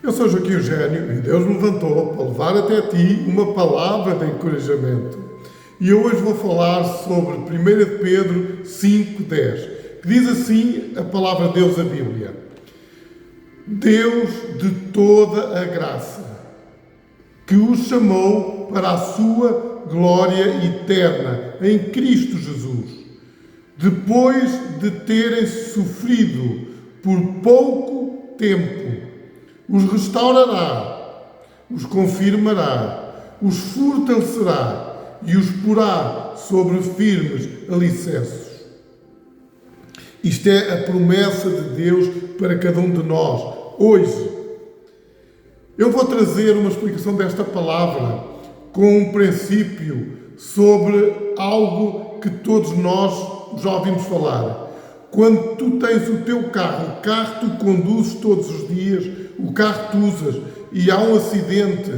Eu sou Joaquim Eugênio e Deus me levantou para levar até ti uma palavra de encorajamento. E eu hoje vou falar sobre 1 Pedro 5,10, que diz assim a palavra de Deus, a Bíblia: Deus de toda a graça, que os chamou para a sua glória eterna em Cristo Jesus, depois de terem sofrido por pouco tempo, os restaurará, os confirmará, os fortalecerá e os porá sobre firmes alicerces. Isto é a promessa de Deus para cada um de nós, hoje. Eu vou trazer uma explicação desta palavra com um princípio sobre algo que todos nós já ouvimos falar. Quando tu tens o teu carro, o carro que tu conduzes todos os dias, o carro que tu usas, e há um acidente,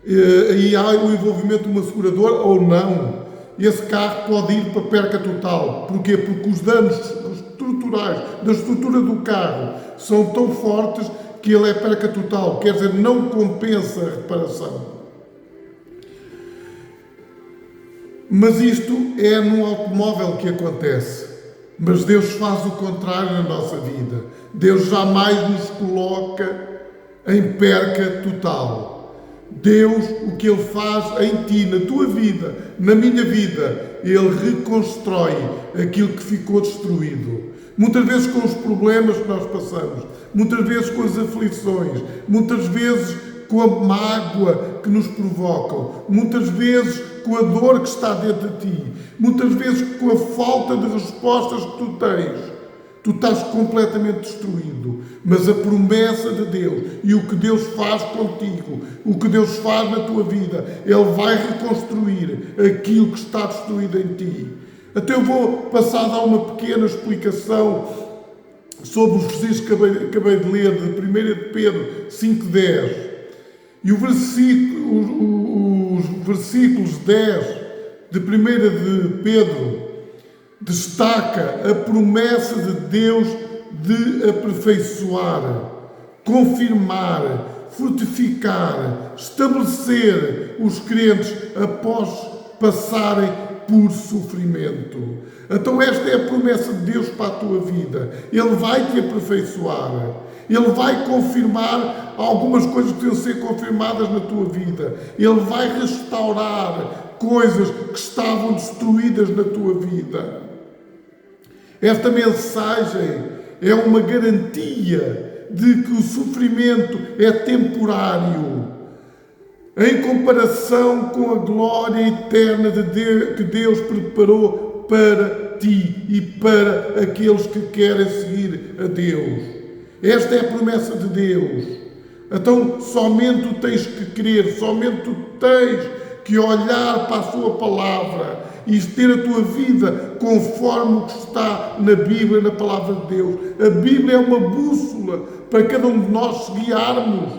e há o envolvimento de uma seguradora ou não, esse carro pode ir para perca total. Porquê? Porque os danos estruturais da estrutura do carro são tão fortes que ele é perca total, quer dizer, não compensa a reparação. Mas isto é num automóvel que acontece. Mas Deus faz o contrário na nossa vida. Deus jamais nos coloca em perca total. Deus, o que Ele faz em ti, na tua vida, na minha vida, Ele reconstrói aquilo que ficou destruído. Muitas vezes com os problemas que nós passamos, muitas vezes com as aflições, muitas vezes com a mágoa que nos provocam, muitas vezes com a dor que está dentro de ti, muitas vezes com a falta de respostas que tu tens. Tu estás completamente destruído, mas a promessa de Deus e o que Deus faz contigo, o que Deus faz na tua vida, Ele vai reconstruir aquilo que está destruído em ti. Até eu vou passar a dar uma pequena explicação sobre os versículos que acabei de ler de 1 Pedro 5,10. E os versículos 10 de 1 de Pedro destaca a promessa de Deus de aperfeiçoar, confirmar, fortificar, estabelecer os crentes após passarem por sofrimento. Então esta é a promessa de Deus para a tua vida. Ele vai te aperfeiçoar. Ele vai confirmar algumas coisas que devem ser confirmadas na tua vida. Ele vai restaurar coisas que estavam destruídas na tua vida. Esta mensagem é uma garantia de que o sofrimento é temporário, em comparação com a glória eterna que Deus preparou para ti e para aqueles que querem seguir a Deus. Esta é a promessa de Deus. Então, somente tu tens que crer, somente tu tens que olhar para a sua palavra e ter a tua vida conforme o que está na Bíblia, na palavra de Deus. A Bíblia é uma bússola para cada um de nós se guiarmos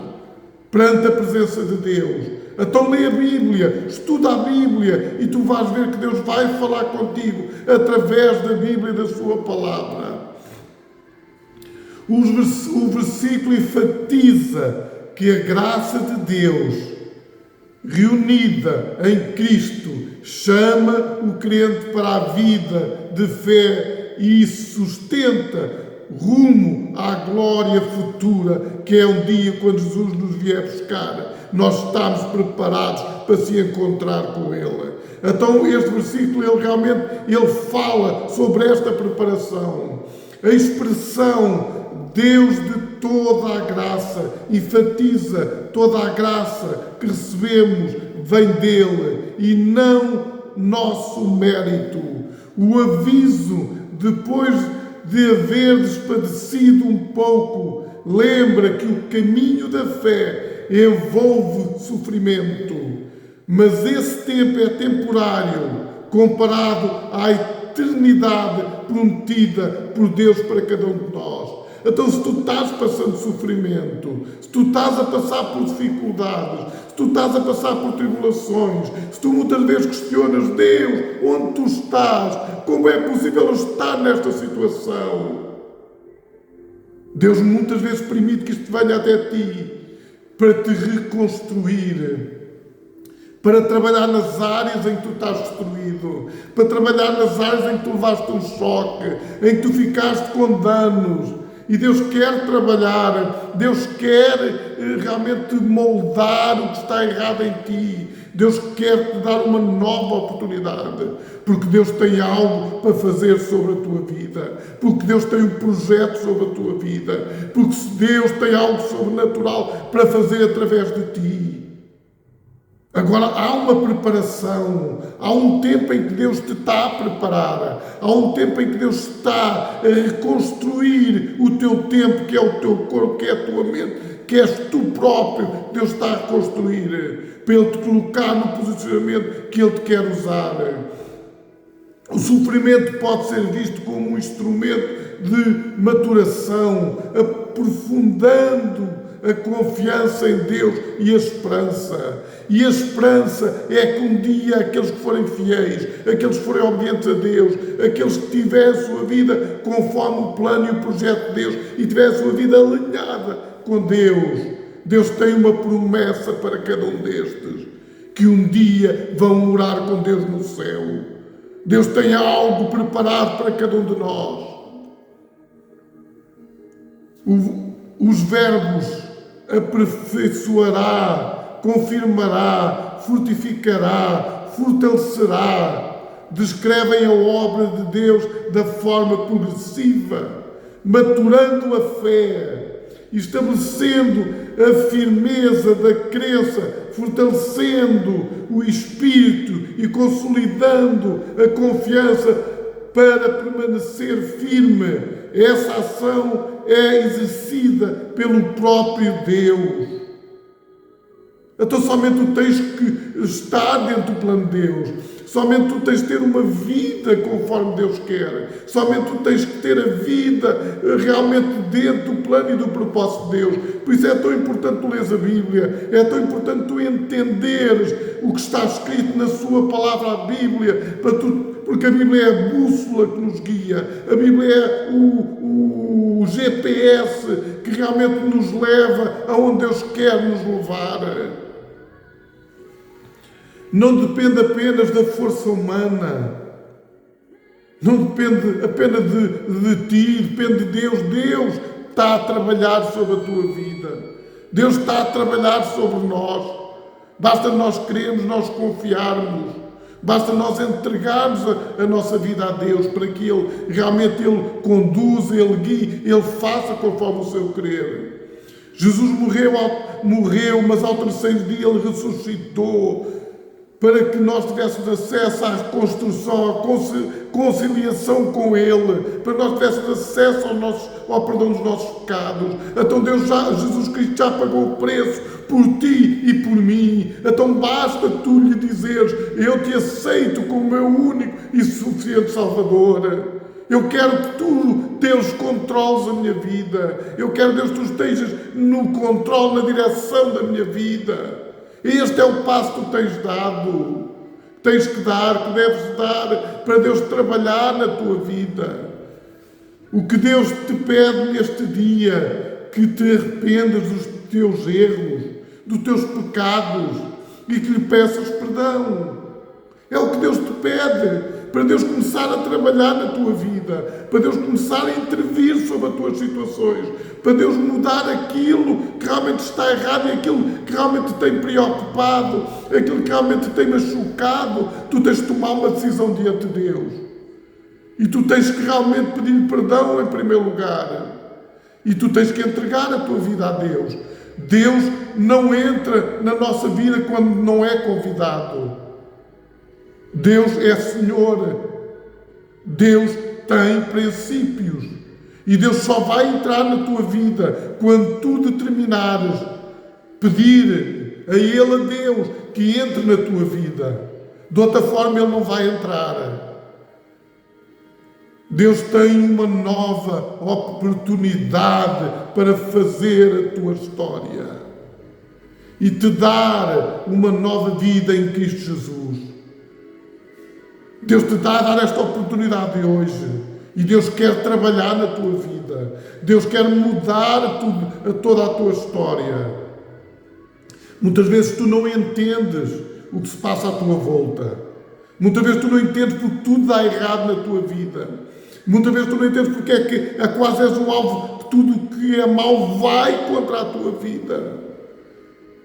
perante a presença de Deus. Então lê a Bíblia, estuda a Bíblia e tu vais ver que Deus vai falar contigo através da Bíblia e da sua palavra. O versículo enfatiza que a graça de Deus, reunida em Cristo, chama o crente para a vida de fé e sustenta rumo à glória futura, que é um dia quando Jesus nos vier buscar. Nós estamos preparados para se encontrar com Ele. Então este versículo, ele fala sobre esta preparação. A expressão Deus de toda a graça enfatiza toda a graça que recebemos vem dele e não nosso mérito. O aviso, depois de haveres padecido um pouco, lembra que o caminho da fé envolve sofrimento, mas esse tempo é temporário comparado à eternidade prometida por Deus para cada um de nós. Então, se tu estás passando sofrimento, se tu estás a passar por dificuldades, se tu estás a passar por tribulações, se tu muitas vezes questionas Deus, onde tu estás, como é possível estar nesta situação? Deus muitas vezes permite que isto venha até ti, para te reconstruir, para trabalhar nas áreas em que tu estás destruído, para trabalhar nas áreas em que tu levaste um choque, em que tu ficaste com danos. E Deus quer trabalhar, Deus quer realmente moldar o que está errado em ti. Deus quer te dar uma nova oportunidade, porque Deus tem algo para fazer sobre a tua vida, porque Deus tem um projeto sobre a tua vida, porque Deus tem algo sobrenatural para fazer através de ti. Agora, há uma preparação, há um tempo em que Deus te está a preparar, há um tempo em que Deus está a reconstruir o teu tempo, que é o teu corpo, que é a tua mente, que és tu próprio. Deus está a reconstruir, para Ele te colocar no posicionamento que Ele te quer usar. O sofrimento pode ser visto como um instrumento de maturação, aprofundando a confiança em Deus e a esperança. E a esperança é que um dia aqueles que forem fiéis, aqueles que forem obedientes a Deus, aqueles que tiverem a sua vida conforme o plano e o projeto de Deus e tiverem a sua vida alinhada com Deus, Deus tem uma promessa para cada um destes, que um dia vão morar com Deus no céu. Deus tem algo preparado para cada um de nós. Os verbos aperfeiçoará, confirmará, fortificará, fortalecerá, descrevem a obra de Deus da forma progressiva, maturando a fé, estabelecendo a firmeza da crença, fortalecendo o espírito e consolidando a confiança para permanecer firme. Essa ação é exercida pelo próprio Deus. Então somente tu tens que estar dentro do plano de Deus. Somente tu tens de ter uma vida conforme Deus quer. Somente tu tens que ter a vida realmente dentro do plano e do propósito de Deus. Por isso é tão importante tu leres a Bíblia. É tão importante tu entenderes o que está escrito na sua palavra, a Bíblia, porque a Bíblia é a bússola que nos guia. A Bíblia é o GPS que realmente nos leva aonde Deus quer nos levar. Não depende apenas da força humana. Não depende apenas de ti, depende de Deus. Deus está a trabalhar sobre a tua vida. Deus está a trabalhar sobre nós. Basta nós querermos, nós confiarmos. Basta nós entregarmos a nossa vida a Deus para que Ele realmente conduza, Ele guie, Ele faça conforme o seu querer. Jesus morreu, mas ao terceiro dia Ele ressuscitou para que nós tivéssemos acesso à reconstrução, à conciliação com Ele, para que nós tivéssemos acesso ao perdão dos nossos pecados. Então Jesus Cristo já pagou o preço por ti e por mim. Então basta tu lhe dizeres: eu te aceito como meu único e suficiente Salvador. Eu quero que tu, Deus, controles a minha vida. Eu quero, Deus, que tu estejas no controle, na direção da minha vida. Este é o passo que tu tens dado, tens que dar, que deves dar para Deus trabalhar na tua vida. O que Deus te pede neste dia, que te arrependas dos teus erros, dos teus pecados e que lhe peças perdão. É o que Deus te pede, para Deus começar a trabalhar na tua vida, para Deus começar a intervir sobre as tuas situações, para Deus mudar aquilo que realmente está errado e aquilo que realmente te tem preocupado, aquilo que realmente te tem machucado. Tu tens de tomar uma decisão diante de Deus. E tu tens que realmente pedir perdão em primeiro lugar. E tu tens que entregar a tua vida a Deus. Deus não entra na nossa vida quando não é convidado. Deus é Senhor. Deus tem princípios. E Deus só vai entrar na tua vida quando tu determinares pedir a Ele, a Deus, que entre na tua vida. De outra forma Ele não vai entrar. Deus tem uma nova oportunidade para fazer a tua história e te dar uma nova vida em Cristo Jesus. Deus te está a dar esta oportunidade hoje e Deus quer trabalhar na tua vida. Deus quer mudar toda a tua história. Muitas vezes tu não entendes o que se passa à tua volta. Muitas vezes tu não entendes porque tudo dá errado na tua vida. Muitas vezes tu não entendes porque é que quase és um alvo que tudo o que é mau vai contra a tua vida.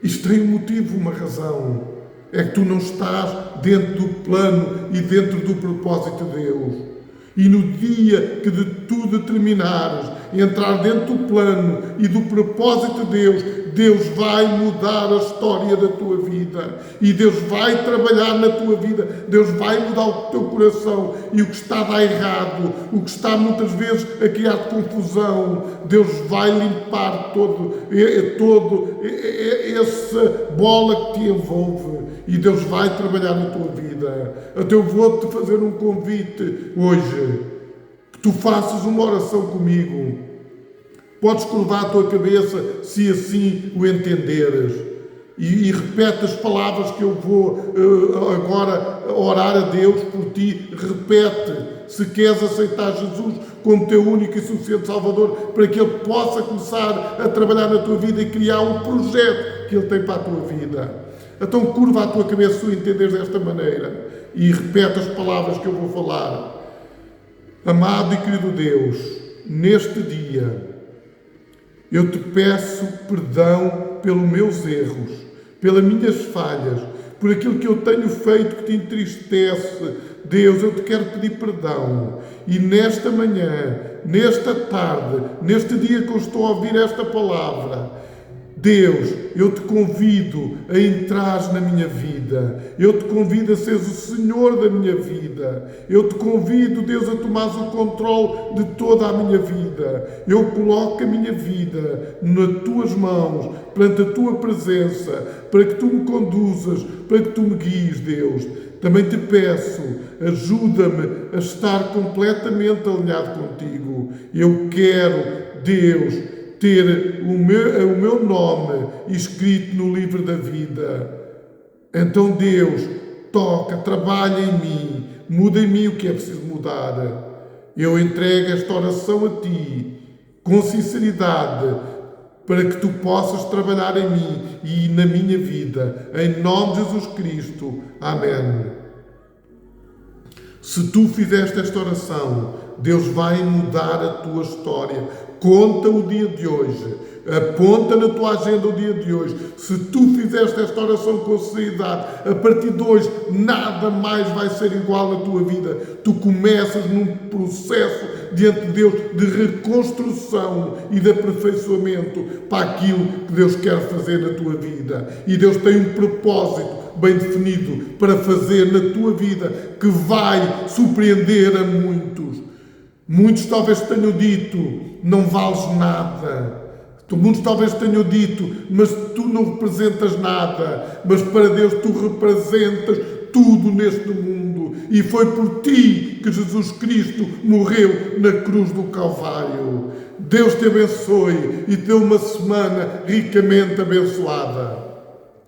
Isto tem um motivo, uma razão. É que tu não estás dentro do plano e dentro do propósito de Deus. E no dia que de tu determinares entrar dentro do plano e do propósito de Deus, Deus vai mudar a história da tua vida. E Deus vai trabalhar na tua vida. Deus vai mudar o teu coração. E o que está a dar errado, o que está muitas vezes a criar confusão, Deus vai limpar todo essa bola que te envolve. E Deus vai trabalhar na tua vida. Até eu vou-te fazer um convite hoje. Que tu faças uma oração comigo. Podes curvar a tua cabeça se assim o entenderes. E repete as palavras que eu vou agora orar a Deus por ti. Repete, se queres aceitar Jesus como teu único e suficiente Salvador, para que Ele possa começar a trabalhar na tua vida e criar um projeto que Ele tem para a tua vida. Então curva a tua cabeça se o entenderes desta maneira. E repete as palavras que eu vou falar. Amado e querido Deus, neste dia, eu te peço perdão pelos meus erros, pelas minhas falhas, por aquilo que eu tenho feito que te entristece. Deus, eu te quero pedir perdão. E nesta manhã, nesta tarde, neste dia que eu estou a ouvir esta palavra, Deus, eu te convido a entrares na minha vida. Eu te convido a seres o Senhor da minha vida. Eu te convido, Deus, a tomares o controle de toda a minha vida. Eu coloco a minha vida nas tuas mãos, perante a tua presença, para que tu me conduzas, para que tu me guies, Deus. Também te peço, ajuda-me a estar completamente alinhado contigo. Eu quero, Deus, ter o meu nome escrito no livro da vida. Então, Deus, toca, trabalha em mim, muda em mim o que é preciso mudar. Eu entrego esta oração a Ti, com sinceridade, para que Tu possas trabalhar em mim e na minha vida. Em nome de Jesus Cristo. Amém. Se tu fizeste esta oração, Deus vai mudar a tua história. Conta o dia de hoje. Aponta na tua agenda o dia de hoje. Se tu fizeste esta oração com sinceridade, a partir de hoje nada mais vai ser igual na tua vida. Tu começas num processo diante de Deus de reconstrução e de aperfeiçoamento para aquilo que Deus quer fazer na tua vida. E Deus tem um propósito bem definido para fazer na tua vida que vai surpreender a muitos. Muitos talvez tenham dito, não vales nada. Muitos talvez tenham dito, mas tu não representas nada. Mas para Deus tu representas tudo neste mundo. E foi por ti que Jesus Cristo morreu na cruz do Calvário. Deus te abençoe e te dê uma semana ricamente abençoada.